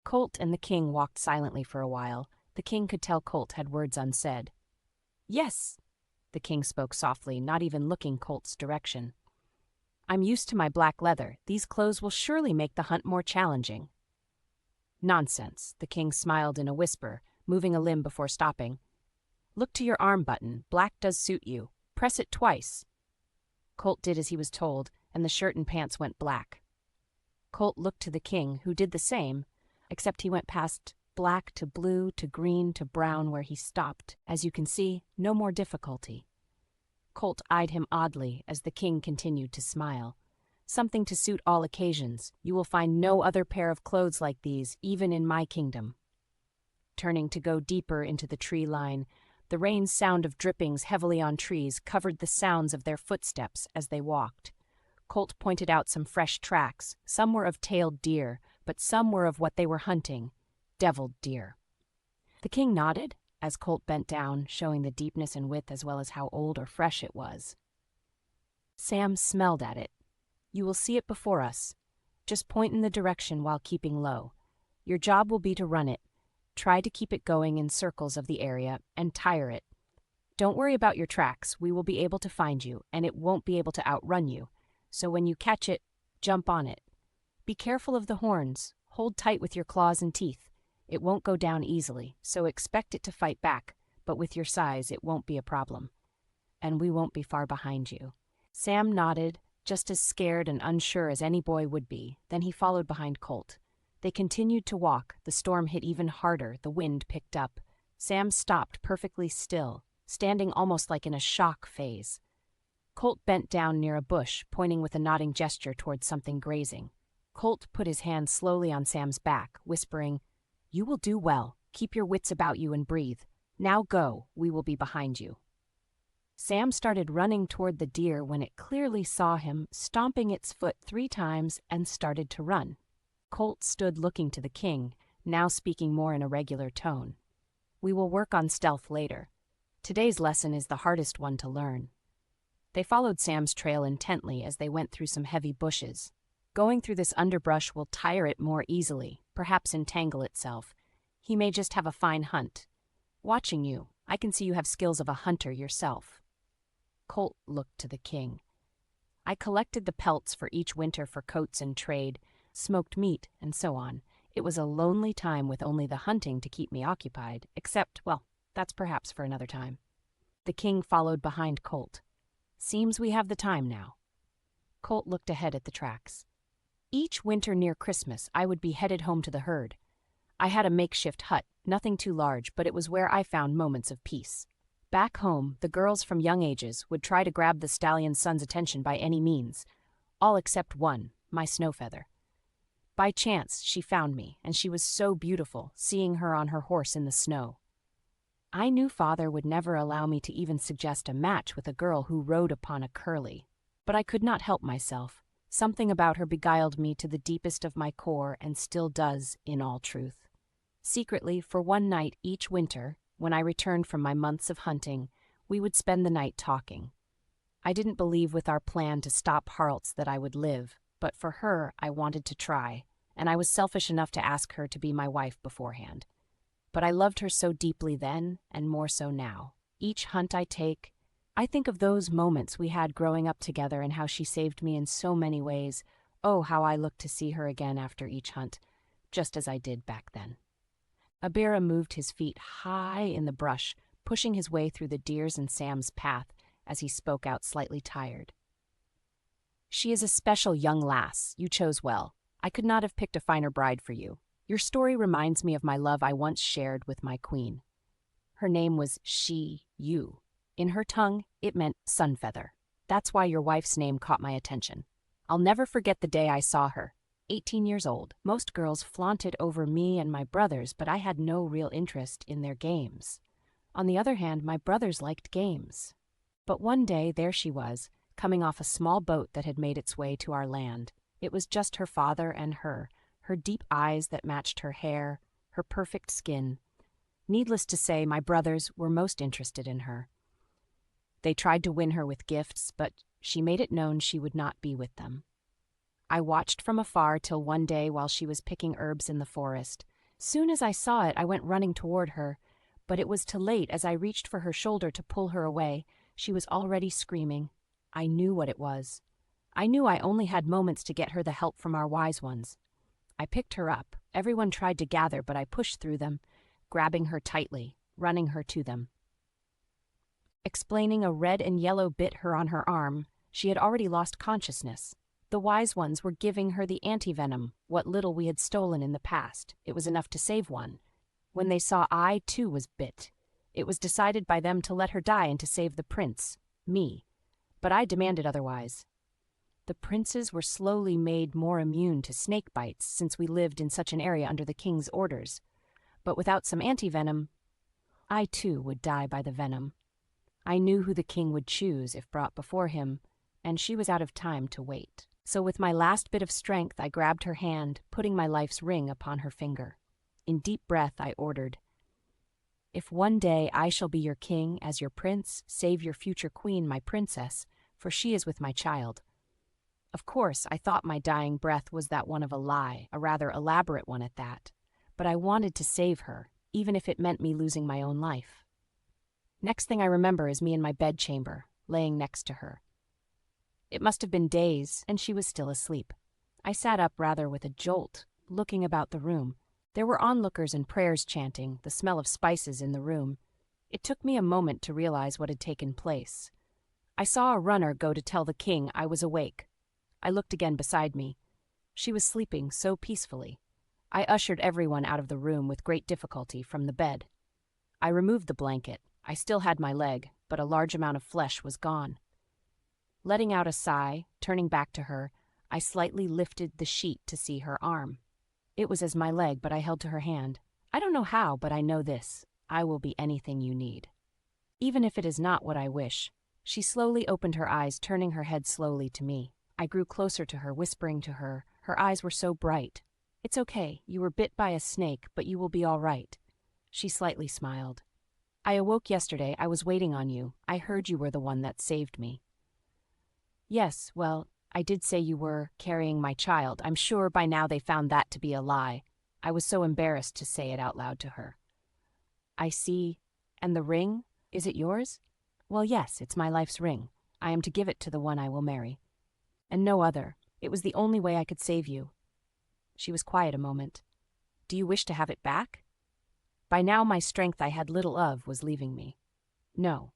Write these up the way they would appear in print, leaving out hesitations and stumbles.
Colt and the king walked silently for a while. The king could tell Colt had words unsaid. "Yes," the king spoke softly, not even looking Colt's direction. "I'm used to my black leather. These clothes will surely make the hunt more challenging." "Nonsense," the king smiled in a whisper, moving a limb before stopping. "Look to your arm button. Black does suit you. Press it twice." Colt did as he was told, and the shirt and pants went black. Colt looked to the king, who did the same, except he went past black to blue to green to brown where he stopped. As you can see, no more difficulty. Colt eyed him oddly as the king continued to smile. "Something to suit all occasions. You will find no other pair of clothes like these, even in my kingdom." Turning to go deeper into the tree line, the rain's sound of drippings heavily on trees covered the sounds of their footsteps as they walked. Colt pointed out some fresh tracks. Some were of tailed deer, but some were of what they were hunting, deviled deer. The king nodded as Colt bent down, showing the deepness and width as well as how old or fresh it was. Sam smelled at it. "You will see it before us. Just point in the direction while keeping low. Your job will be to run it. Try to keep it going in circles of the area and tire it. Don't worry about your tracks. We will be able to find you, and it won't be able to outrun you. So when you catch it, jump on it. Be careful of the horns. Hold tight with your claws and teeth. It won't go down easily, so expect it to fight back, but with your size, it won't be a problem. And we won't be far behind you." Sam nodded, just as scared and unsure as any boy would be. Then he followed behind Colt. They continued to walk. The storm hit even harder. The wind picked up. Sam stopped perfectly still, standing almost like in a shock phase. Colt bent down near a bush, pointing with a nodding gesture towards something grazing. Colt put his hand slowly on Sam's back, whispering, "You will do well. Keep your wits about you and breathe. Now go. We will be behind you." Sam started running toward the deer when it clearly saw him, stomping its foot 3 times, and started to run. Colt stood looking to the king, now speaking more in a regular tone. "We will work on stealth later. Today's lesson is the hardest one to learn." They followed Sam's trail intently as they went through some heavy bushes. Going through this underbrush will tire it more easily, perhaps entangle itself. He may just have a fine hunt. Watching you, I can see you have skills of a hunter yourself. Colt looked to the king. "I collected the pelts for each winter for coats and trade, smoked meat, and so on. It was a lonely time with only the hunting to keep me occupied, except, well, that's perhaps for another time." The king followed behind Colt. "Seems we have the time now." Colt looked ahead at the tracks. "Each winter near Christmas, I would be headed home to the herd. I had a makeshift hut, nothing too large, but it was where I found moments of peace. Back home, the girls from young ages would try to grab the stallion's son's attention by any means, all except one, my Snowfeather. By chance, she found me, and she was so beautiful, seeing her on her horse in the snow. I knew father would never allow me to even suggest a match with a girl who rode upon a curly, but I could not help myself. Something about her beguiled me to the deepest of my core and still does, in all truth. Secretly, for one night each winter, when I returned from my months of hunting, we would spend the night talking. I didn't believe with our plan to stop Harlts that I would live, but for her I wanted to try, and I was selfish enough to ask her to be my wife beforehand. But I loved her so deeply then, and more so now. Each hunt I take, I think of those moments we had growing up together and how she saved me in so many ways. Oh, how I look to see her again after each hunt, just as I did back then." Abira moved his feet high in the brush, pushing his way through the deer's and Sam's path as he spoke out slightly tired. "She is a special young lass. You chose well. I could not have picked a finer bride for you. Your story reminds me of my love I once shared with my queen. Her name was you. In her tongue, it meant Sunfeather. That's why your wife's name caught my attention. I'll never forget the day I saw her. 18 years old. Most girls flaunted over me and my brothers, but I had no real interest in their games. On the other hand, my brothers liked games. But one day, there she was, coming off a small boat that had made its way to our land. It was just her father and her deep eyes that matched her hair, her perfect skin. Needless to say, my brothers were most interested in her. They tried to win her with gifts, but she made it known she would not be with them. I watched from afar till one day while she was picking herbs in the forest, Soon as I saw it, I went running toward her, but it was too late. As I reached for her shoulder to pull her away, she was already screaming. I knew what it was. I knew I only had moments to get her the help from our wise ones. I picked her up. Everyone tried to gather, but I pushed through them, grabbing her tightly, running her to them. Explaining a red and yellow bit her on her arm, she had already lost consciousness. The wise ones were giving her the antivenom, what little we had stolen in the past. It was enough to save one. When they saw I, too, was bit, it was decided by them to let her die and to save the prince, me. But I demanded otherwise. The princes were slowly made more immune to snake bites since we lived in such an area under the king's orders. But without some antivenom, I, too, would die by the venom. I knew who the king would choose if brought before him, and she was out of time to wait. So with my last bit of strength, I grabbed her hand, putting my life's ring upon her finger. In deep breath, I ordered, "If one day I shall be your king, as your prince, save your future queen, my princess, for she is with my child." Of course, I thought my dying breath was that one of a lie, a rather elaborate one at that. But I wanted to save her, even if it meant me losing my own life. Next thing I remember is me in my bedchamber, laying next to her. It must have been days, and she was still asleep. I sat up rather with a jolt, looking about the room. There were onlookers and prayers chanting, the smell of spices in the room. It took me a moment to realize what had taken place. I saw a runner go to tell the king I was awake. I looked again beside me. She was sleeping so peacefully. I ushered everyone out of the room with great difficulty from the bed. I removed the blanket. I still had my leg, but a large amount of flesh was gone. Letting out a sigh, turning back to her, I slightly lifted the sheet to see her arm. It was as my leg, but I held to her hand. I don't know how, but I know this. I will be anything you need. Even if it is not what I wish. She slowly opened her eyes, turning her head slowly to me. I grew closer to her, whispering to her. Her eyes were so bright. "It's okay. You were bit by a snake, but you will be all right." She slightly smiled. "I awoke yesterday. I was waiting on you. I heard you were the one that saved me." "Yes, well, I did say you were carrying my child. I'm sure by now they found that to be a lie." I was so embarrassed to say it out loud to her. "I see. And the ring? Is it yours?" "Well, yes, it's my life's ring. I am to give it to the one I will marry. And no other. It was the only way I could save you." She was quiet a moment. "Do you wish to have it back?" By now my strength I had little of was leaving me. "No."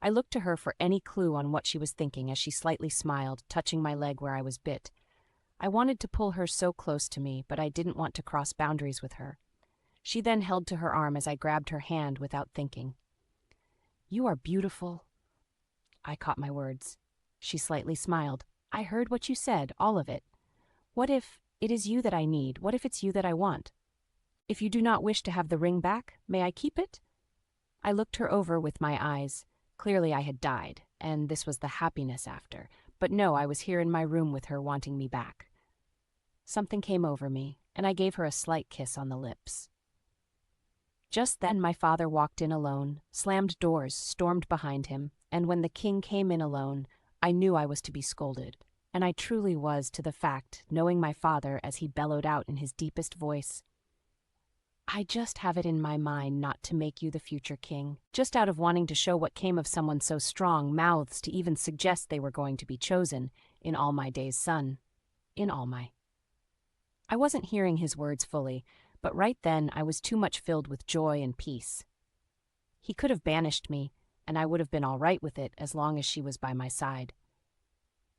I looked to her for any clue on what she was thinking as she slightly smiled, touching my leg where I was bit. I wanted to pull her so close to me, but I didn't want to cross boundaries with her. She then held to her arm as I grabbed her hand without thinking. "You are beautiful." I caught my words. She slightly smiled. "I heard what you said, all of it. What if it is you that I need? What if it's you that I want? If you do not wish to have the ring back, may I keep it?" I looked her over with my eyes. Clearly I had died, and this was the happiness after. But no, I was here in my room with her wanting me back. Something came over me, and I gave her a slight kiss on the lips. Just then my father walked in alone, slammed doors, stormed behind him, and when the king came in alone, I knew I was to be scolded. And I truly was to the fact, knowing my father as he bellowed out in his deepest voice, "I just have it in my mind not to make you the future king, just out of wanting to show what came of someone so strong, mouths to even suggest they were going to be chosen, in all my days, son. In all my..." I wasn't hearing his words fully, but right then I was too much filled with joy and peace. He could have banished me, and I would have been all right with it as long as she was by my side.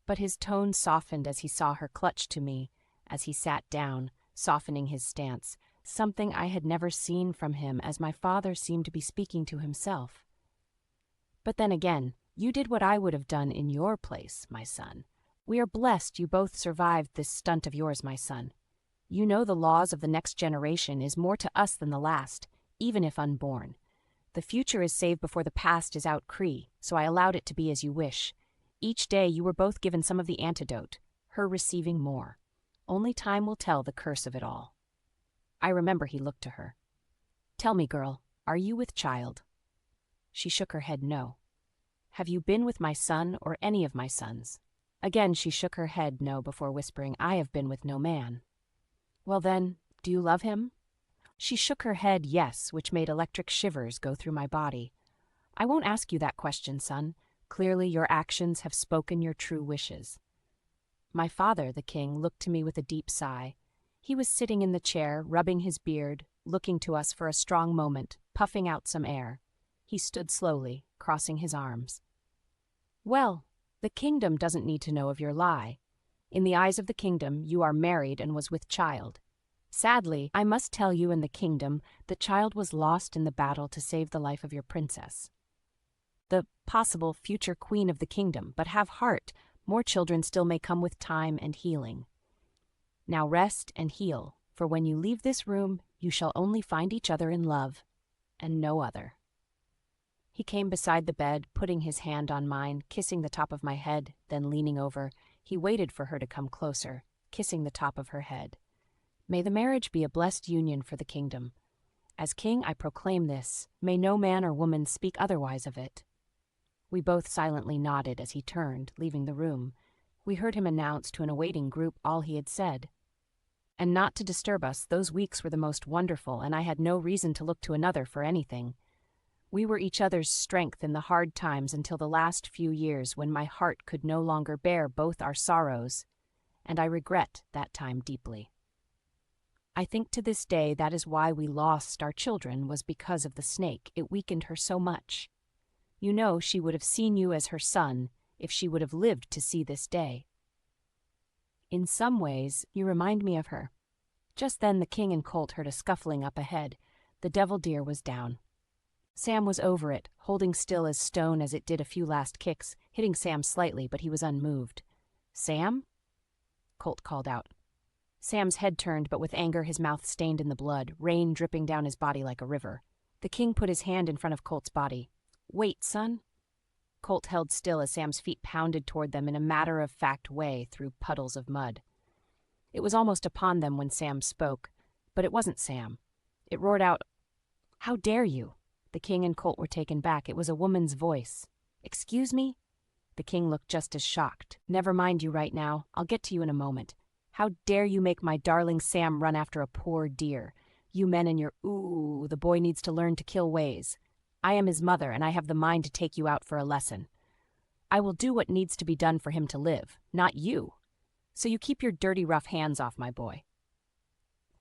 But his tone softened as he saw her clutch to me, as he sat down, softening his stance, something I had never seen from him, as my father seemed to be speaking to himself. "But then again, you did what I would have done in your place, my son. We are blessed you both survived this stunt of yours, my son. You know the laws of the next generation is more to us than the last, even if unborn. The future is saved before the past is out Cree, so I allowed it to be as you wish. Each day you were both given some of the antidote, her receiving more. Only time will tell the curse of it all." I remember he looked to her. "Tell me, girl, are you with child?" She shook her head no. "Have you been with my son or any of my sons?" Again she shook her head no before whispering, "I have been with no man." "Well then, do you love him?" She shook her head yes, which made electric shivers go through my body. I won't ask you that question, son. Clearly your actions have spoken your true wishes. My father, the king, looked to me with a deep sigh. He was sitting in the chair, rubbing his beard, looking to us for a strong moment, puffing out some air. He stood slowly, crossing his arms. Well, the kingdom doesn't need to know of your lie. In the eyes of the kingdom, you are married and was with child. Sadly, I must tell you in the kingdom, the child was lost in the battle to save the life of your princess. The possible future queen of the kingdom, but have heart. More children still may come with time and healing. Now rest and heal, for when you leave this room, you shall only find each other in love, and no other. He came beside the bed, putting his hand on mine, kissing the top of my head, then leaning over. He waited for her to come closer, kissing the top of her head. May the marriage be a blessed union for the kingdom. As king, I proclaim this. May no man or woman speak otherwise of it. We both silently nodded as he turned, leaving the room. We heard him announce to an awaiting group all he had said. And not to disturb us, those weeks were the most wonderful, and I had no reason to look to another for anything. We were each other's strength in the hard times until the last few years when my heart could no longer bear both our sorrows, and I regret that time deeply. I think to this day that is why we lost our children, was because of the snake. It weakened her so much. You know she would have seen you as her son if she would have lived to see this day. In some ways, you remind me of her. Just then the king and colt heard a scuffling up ahead. The devil deer was down. Sam was over it, holding still as stone as it did a few last kicks, hitting Sam slightly, but he was unmoved. "Sam?" Colt called out. Sam's head turned, but with anger his mouth stained in the blood, rain dripping down his body like a river. The king put his hand in front of Colt's body. "Wait, son." Colt held still as Sam's feet pounded toward them in a matter-of-fact way through puddles of mud. It was almost upon them when Sam spoke, but it wasn't Sam. It roared out, "How dare you?" The king and Colt were taken back. It was a woman's voice. "Excuse me?" The king looked just as shocked. "Never mind you right now. I'll get to you in a moment. How dare you make my darling Sam run after a poor deer? You men and your ooh, the boy needs to learn to kill ways. I am his mother, and I have the mind to take you out for a lesson. I will do what needs to be done for him to live, not you. So you keep your dirty, rough hands off my boy."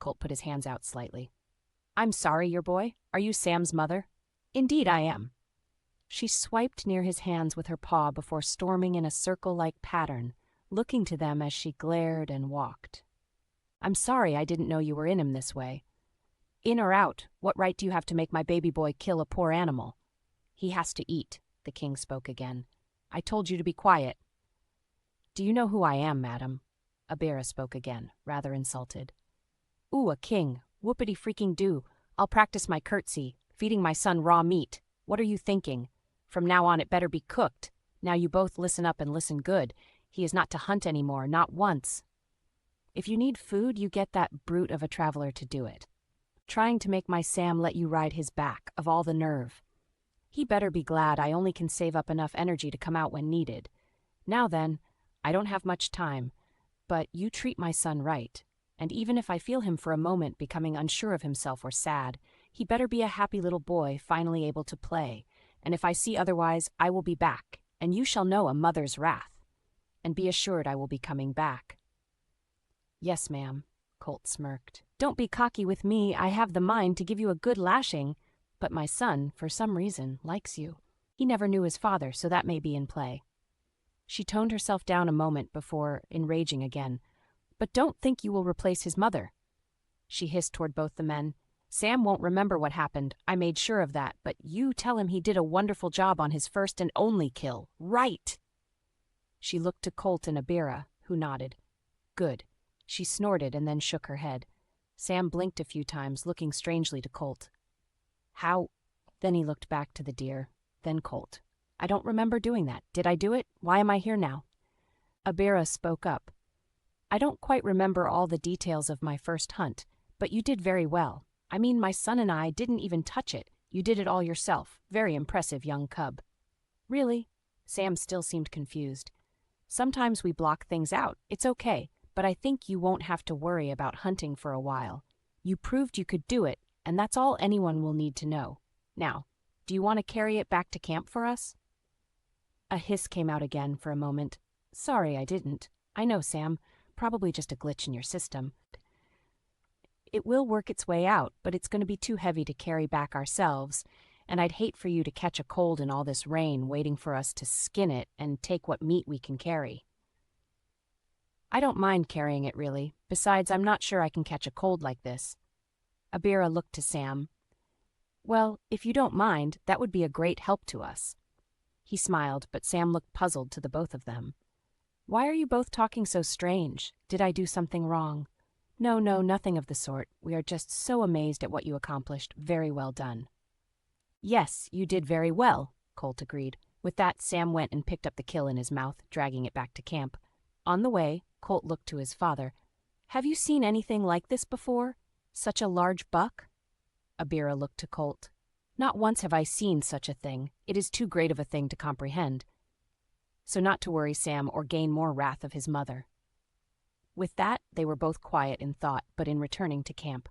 Colt put his hands out slightly. "I'm sorry, your boy. Are you Sam's mother?" "Indeed I am." She swiped near his hands with her paw before storming in a circle-like pattern, looking to them as she glared and walked. "I'm sorry I didn't know you were in him this way. In or out, what right do you have to make my baby boy kill a poor animal?" "He has to eat," the king spoke again. "I told you to be quiet." "Do you know who I am, madam?" Abera spoke again, rather insulted. "Ooh, a king. Whoopity-freaking-do. I'll practice my curtsy, feeding my son raw meat. What are you thinking? From now on it better be cooked. Now you both listen up and listen good. He is not to hunt anymore, not once. If you need food, you get that brute of a traveler to do it. Trying to make my Sam let you ride his back, of all the nerve. He better be glad I only can save up enough energy to come out when needed. Now then, I don't have much time, but you treat my son right. And even if I feel him for a moment becoming unsure of himself or sad, he better be a happy little boy finally able to play. And if I see otherwise, I will be back, and you shall know a mother's wrath. And be assured I will be coming back." "Yes, ma'am," Colt smirked. "Don't be cocky with me. I have the mind to give you a good lashing. But my son, for some reason, likes you. He never knew his father, so that may be in play." She toned herself down a moment before enraging again. "But don't think you will replace his mother." She hissed toward both the men. "Sam won't remember what happened. I made sure of that. But you tell him he did a wonderful job on his first and only kill. Right!" She looked to Colt and Abira, who nodded. "Good." She snorted and then shook her head. Sam blinked a few times, looking strangely to Colt. "How?" Then he looked back to the deer, then Colt. "I don't remember doing that. Did I do it? Why am I here now?" Abira spoke up. "I don't quite remember all the details of my first hunt, but you did very well. I mean, my son and I didn't even touch it. You did it all yourself. Very impressive, young cub." "Really?" Sam still seemed confused. "Sometimes we block things out. It's okay, but I think you won't have to worry about hunting for a while. You proved you could do it, and that's all anyone will need to know. Now, do you want to carry it back to camp for us?" A hiss came out again for a moment. "Sorry, I didn't. I know, Sam. Probably just a glitch in your system. It will work its way out, but it's going to be too heavy to carry back ourselves, and I'd hate for you to catch a cold in all this rain waiting for us to skin it and take what meat we can carry." "I don't mind carrying it, really. Besides, I'm not sure I can catch a cold like this." Abira looked to Sam. "Well, if you don't mind, that would be a great help to us." He smiled, but Sam looked puzzled to the both of them. "Why are you both talking so strange? Did I do something wrong?" No, nothing of the sort. We are just so amazed at what you accomplished. Very well done." "Yes, you did very well," Colt agreed. With that, Sam went and picked up the kill in his mouth, dragging it back to camp. On the way, Colt looked to his father. "Have you seen anything like this before? Such a large buck?" Abira looked to Colt. "Not once have I seen such a thing. It is too great of a thing to comprehend." So not to worry Sam or gain more wrath of his mother. With that, they were both quiet in thought, but in returning to camp,